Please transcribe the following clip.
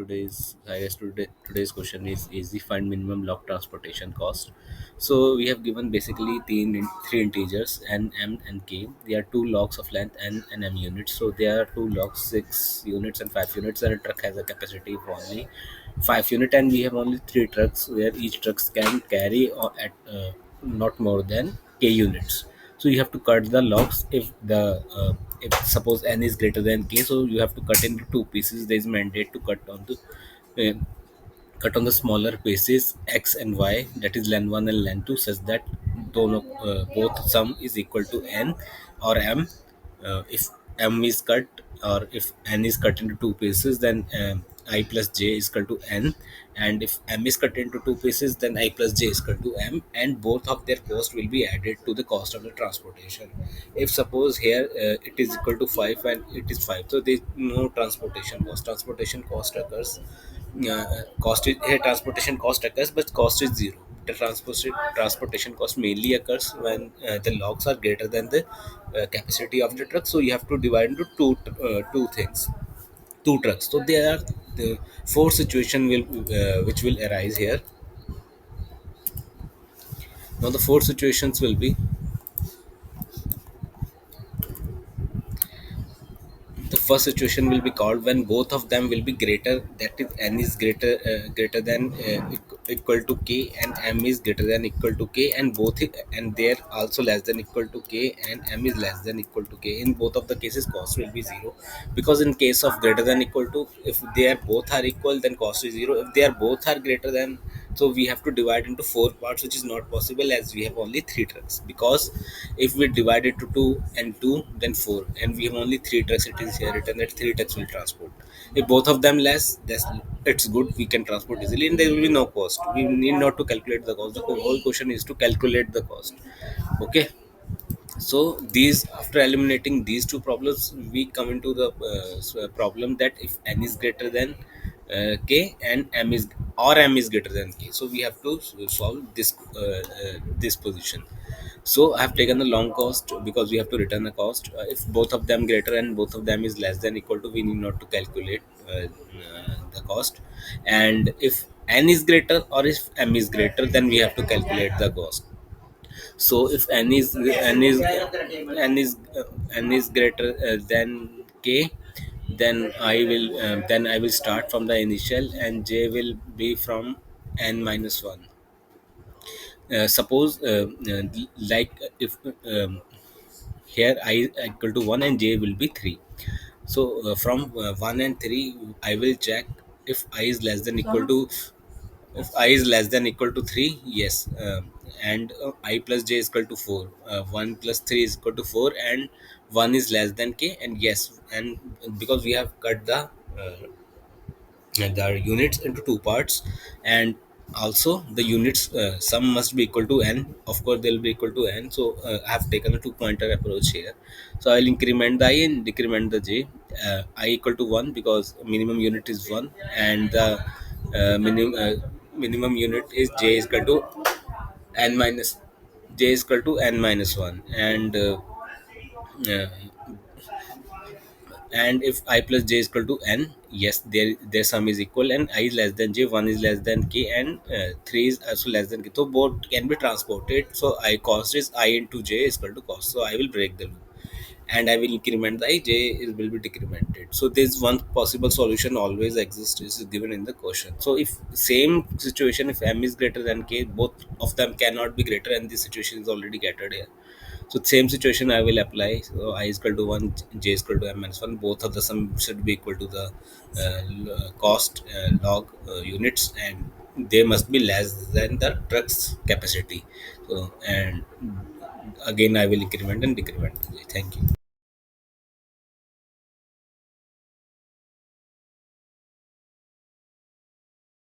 Today's question is easy find minimum log transportation cost. So we have given basically three integers n, m, and k. They are two logs of length n and m units. So there are two logs, 6 units and 5 units, and a truck has a capacity of only 5 unit, and we have only three trucks where each trucks can carry at not more than k units. So you have to cut the logs if suppose n is greater than k, so you have to cut into two pieces. There is mandate to uh, cut on the smaller pieces x and y, that is len 1 and len 2, such that both sum is equal to n or m. If m is cut, or if n is cut into two pieces, then I plus j is equal to n, and if m is cut into two pieces, then I plus j is equal to m, and both of their cost will be added to the cost of the transportation. If suppose here it is equal to 5 and it is 5, so there is no transportation cost occurs. Here transportation cost occurs, but cost is zero. The transportation cost mainly occurs when the logs are greater than the capacity of the truck. So you have to divide into two things, two trucks. So there are the four situation will which will arise here. Now the four situations will be: the first situation will be called when both of them will be greater, that is n is greater than equal to k, and m is greater than equal to k, and and they're also less than equal to k, and m is less than equal to k. In both of the cases cost will be zero, because in case of greater than equal to, if they are both are equal, then cost is zero. If they are both are greater than, so we have to divide into four parts, which is not possible as we have only three trucks. Because if we divide it to two and two, then four, and we have only three trucks, it is here written that three trucks will transport. If both of them less, that's it's good, we can transport easily, and there will be no cost. We need not to calculate the cost. The whole question is to calculate the cost. Okay. So these, after eliminating these two problems, we come into the problem that if n is greater than k, and m is greater than k, so we have to solve this position. So I have taken the long cost because we have to return the cost. If both of them greater and both of them is less than equal to, we need not to calculate the cost. And if n is greater or if m is greater, then we have to calculate the cost. So if n is greater than k, then I will start from the initial, and j will be from n minus 1. Suppose like if here I equal to 1 and j will be 3. So from 1 and 3, I will check if I is less than equal to, if I is less than equal to 3, yes, and I plus j is equal to 4. 1 plus 3 is equal to 4, and 1 is less than k, and yes, and because we have cut the units into two parts, and also the units sum must be equal to n. Of course, they will be equal to n. So I have taken a two pointer approach here. So I will increment the I and decrement the j. I equal to 1 because minimum unit is 1, and the minimum unit is j is equal to n minus j is equal to n minus 1, uh, and if I plus j is equal to n, yes, their sum is equal, and I is less than j, 1 is less than k, and 3 is also less than k. So both can be transported. So I cost is I into j is equal to cost. So I will break the loop, and I will increment the I, j will be decremented. So there's one possible solution always exists, is given in the question. So if same situation, if m is greater than k, both of them cannot be greater, and this situation is already gathered here. So same situation I will apply. So I is equal to 1, j is equal to m minus 1. Both of the sum should be equal to the cost log units, and they must be less than the truck's capacity. So, and again I will increment and decrement. Thank you.